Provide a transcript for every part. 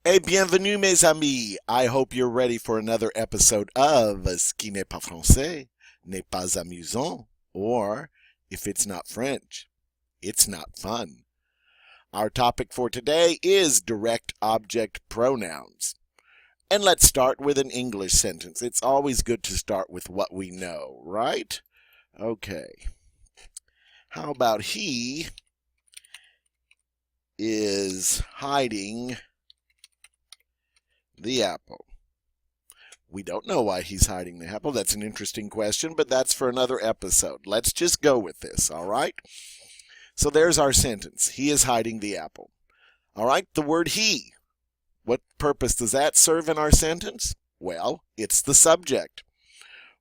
Et bienvenue mes amis. I hope you're ready for another episode of Ce qui n'est pas français n'est pas amusant, or if it's not French, it's not fun. Our topic for today is direct object pronouns. And let's start with an English sentence. It's always good to start with what we know, right? Okay. How about he is hiding the apple? We don't know why he's hiding the apple. That's an interesting question, but that's for another episode. Let's just go with this, all right? So there's our sentence. He is hiding the apple. All right, the word he. What purpose does that serve in our sentence? Well, it's the subject,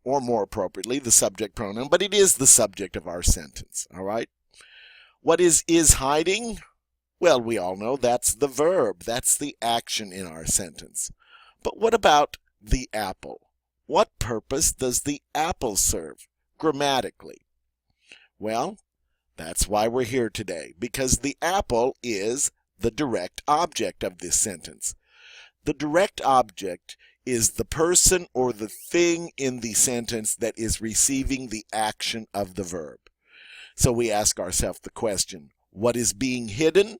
or more appropriately, the subject pronoun, but it is the subject of our sentence, all right? What is hiding? Well, we all know that's the verb. That's the action in our sentence. But what about the apple? What purpose does the apple serve grammatically? Well, that's why we're here today, because the apple is the direct object of this sentence. The direct object is the person or the thing in the sentence that is receiving the action of the verb. So we ask ourselves the question, what is being hidden?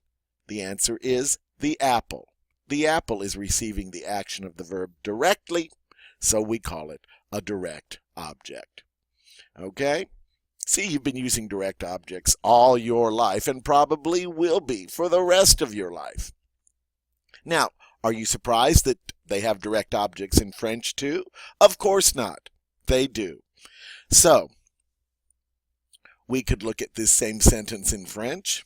The answer is the apple. The apple is receiving the action of the verb directly, so we call it a direct object. Okay? See, you've been using direct objects all your life and probably will be for the rest of your life. Now, are you surprised that they have direct objects in French too? Of course not. They do. So, we could look at this same sentence in French.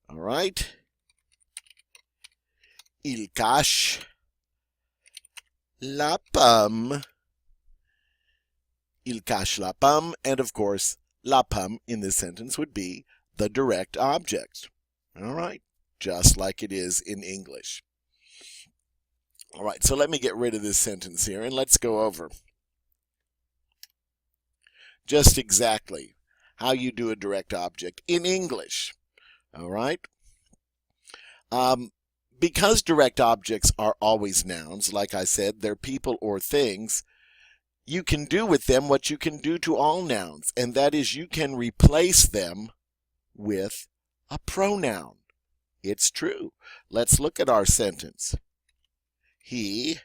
All right. Il cache la pomme. Il cache la pomme, and of course, la pomme in this sentence would be the direct object. All right, just like it is in English. All right, so let me get rid of this sentence here, and let's go over just exactly how you do a direct object in English. All right? Because direct objects are always nouns, like I said, they're people or things, you can do with them what you can do to all nouns, and that is you can replace them with a pronoun. It's true. Let's look at our sentence. He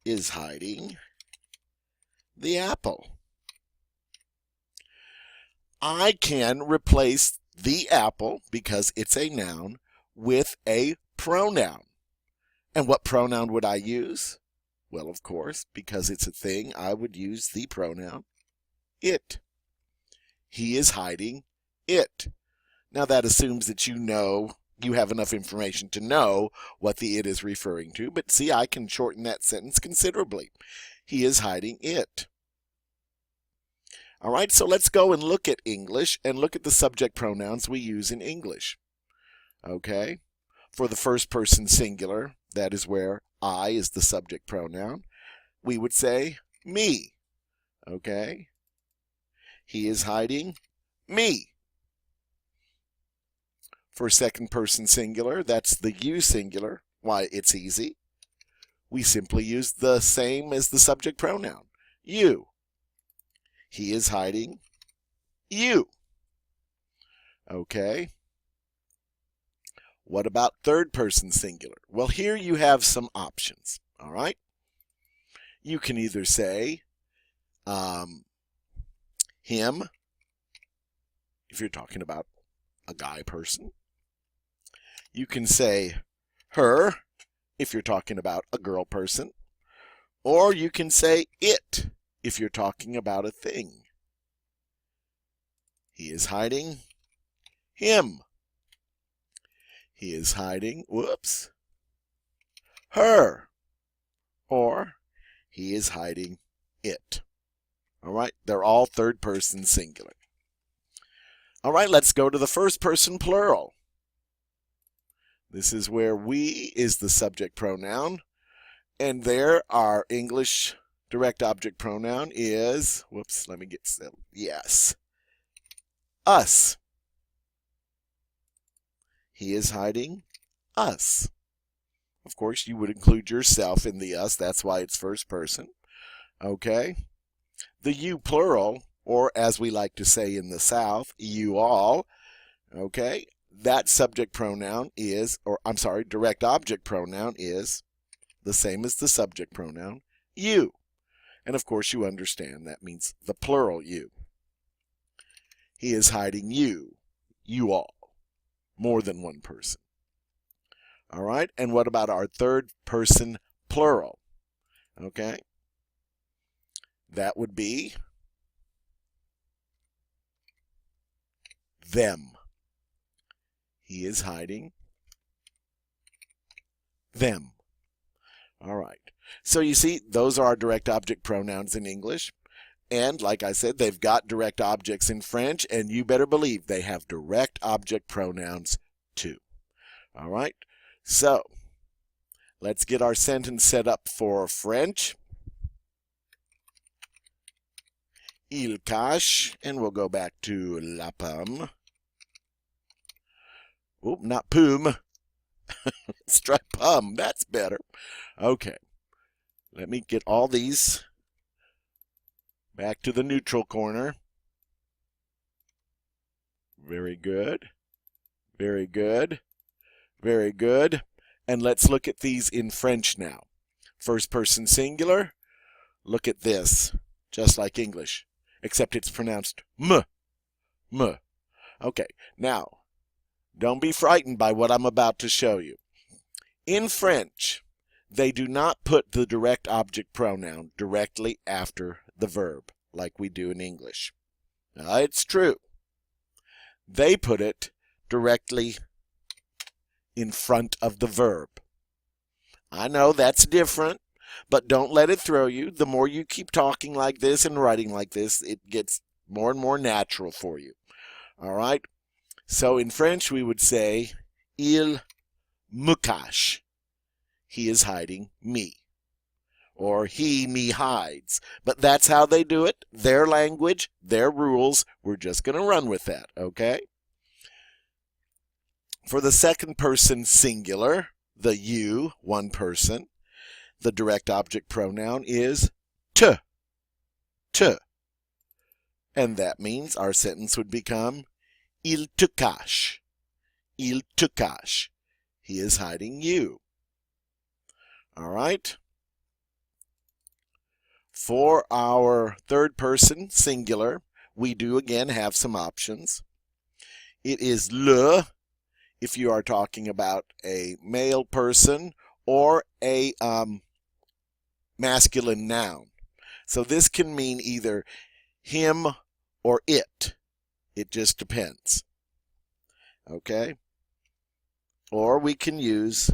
is hiding the apple. I can replace the apple, because it's a noun, with a pronoun. And what pronoun would I use? Well, of course, because it's a thing, I would use the pronoun it. He is hiding it. Now that assumes that you have enough information to know what the it is referring to, but see, I can shorten that sentence considerably. He is hiding it. All right, so let's go and look at English and look at the subject pronouns we use in English. Okay, for the first person singular, that is where I is the subject pronoun, we would say me. Okay, he is hiding me. For second person singular, that's the you singular. Why, it's easy. We simply use the same as the subject pronoun, you. He is hiding you. Okay. What about third person singular? Well, here you have some options. All right. You can either say him, if you're talking about a guy person. You can say her, if you're talking about a girl person. Or you can say it, if you're talking about a thing. He is hiding him. He is hiding, her. Or he is hiding it. All right, they're all third person singular. All right, let's go to the first person plural. This is where we is the subject pronoun. And there our English direct object pronoun is, let me get settled. Yes, us. He is hiding us. Of course, you would include yourself in the us. That's why it's first person. Okay? The you plural, or as we like to say in the South, you all. Okay? That subject pronoun is, direct object pronoun is the same as the subject pronoun, you. And of course, you understand that means the plural you. He is hiding you, you all, more than one person. All right? And what about our third person plural? Okay? That would be them. He is hiding them. All right. So you see, those are our direct object pronouns in English. And like I said, they've got direct objects in French, and you better believe they have direct object pronouns too. All right. So let's get our sentence set up for French. Il cache, and we'll go back to la pomme. Oh, not pomme. Let's try pomme. That's better. Okay. Let me get all these back to the neutral corner. Very good. Very good. Very good. And let's look at these in French now. First person singular. Look at this. Just like English. Except it's pronounced m. M. Okay. Now, don't be frightened by what I'm about to show you. In French, they do not put the direct object pronoun directly after the verb like we do in English. Now, it's true. They put it directly in front of the verb. I know that's different, but don't let it throw you. The more you keep talking like this and writing like this, it gets more and more natural for you. All right? So in French, we would say, il me cache. He is hiding me. Or he me hides. But that's how they do it. Their language, their rules. We're just going to run with that, okay? For the second person singular, the you, one person, the direct object pronoun is te. Te. And that means our sentence would become il te cache. Il te cache. He is hiding you. All right? For our third person singular, we do again have some options. It is le if you are talking about a male person or a masculine noun. So this can mean either him or it. It just depends. Okay? Or we can use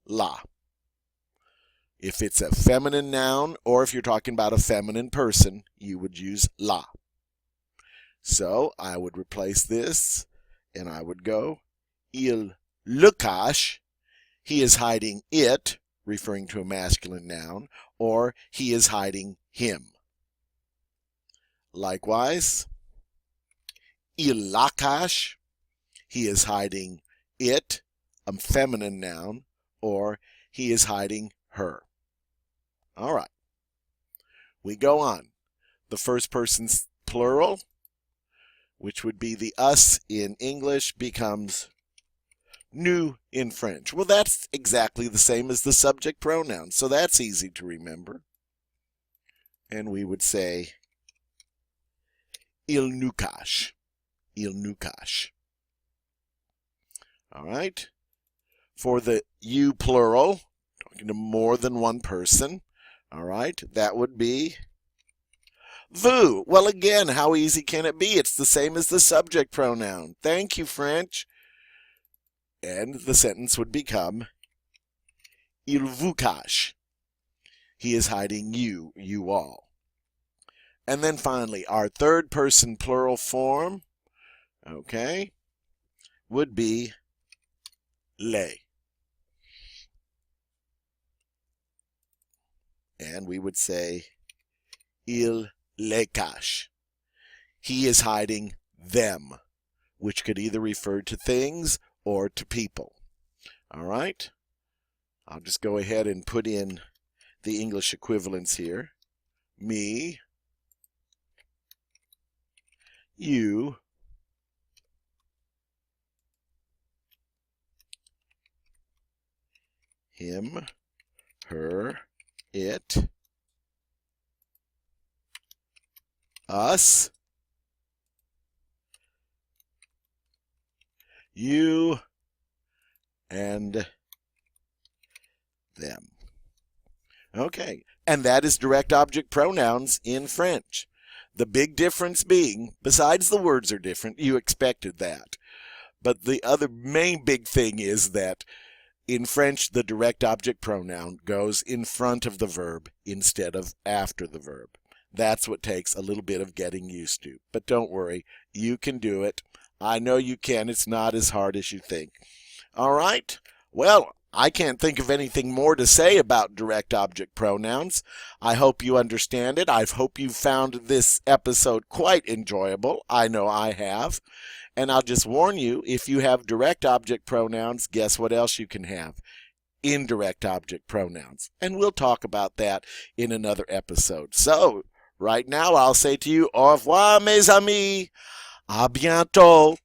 la. If it's a feminine noun, or if you're talking about a feminine person, you would use la. So I would replace this, and I would go, il le cache. He is hiding it, referring to a masculine noun, or he is hiding him. Likewise, il la cache. He is hiding it, a feminine noun, or he is hiding her. All right. We go on. The first person's plural, which would be the us in English, becomes nous in French. Well, that's exactly the same as the subject pronoun, so that's easy to remember. And we would say il nous cache. Il nous cache. All right. For the you plural, talking to more than one person, all right, that would be vous. Well, again, how easy can it be? It's the same as the subject pronoun. Thank you, French. And the sentence would become il vous cache. He is hiding you, you all. And then finally, our third person plural form, okay, would be les. And we would say, il les cache. He is hiding them, which could either refer to things or to people. All right. I'll just go ahead and put in the English equivalents here. Me, you, him, her, it, us, you, and them. Okay, and that is direct object pronouns in French. The big difference being, besides the words are different, you expected that. But the other main big thing is that in French, the direct object pronoun goes in front of the verb instead of after the verb. That's what takes a little bit of getting used to. But don't worry, you can do it. I know you can. It's not as hard as you think. All right? Well, I can't think of anything more to say about direct object pronouns. I hope you understand it. I hope you found this episode quite enjoyable. I know I have. And I'll just warn you, if you have direct object pronouns, guess what else you can have? Indirect object pronouns. And we'll talk about that in another episode. So, right now I'll say to you, au revoir mes amis. À bientôt.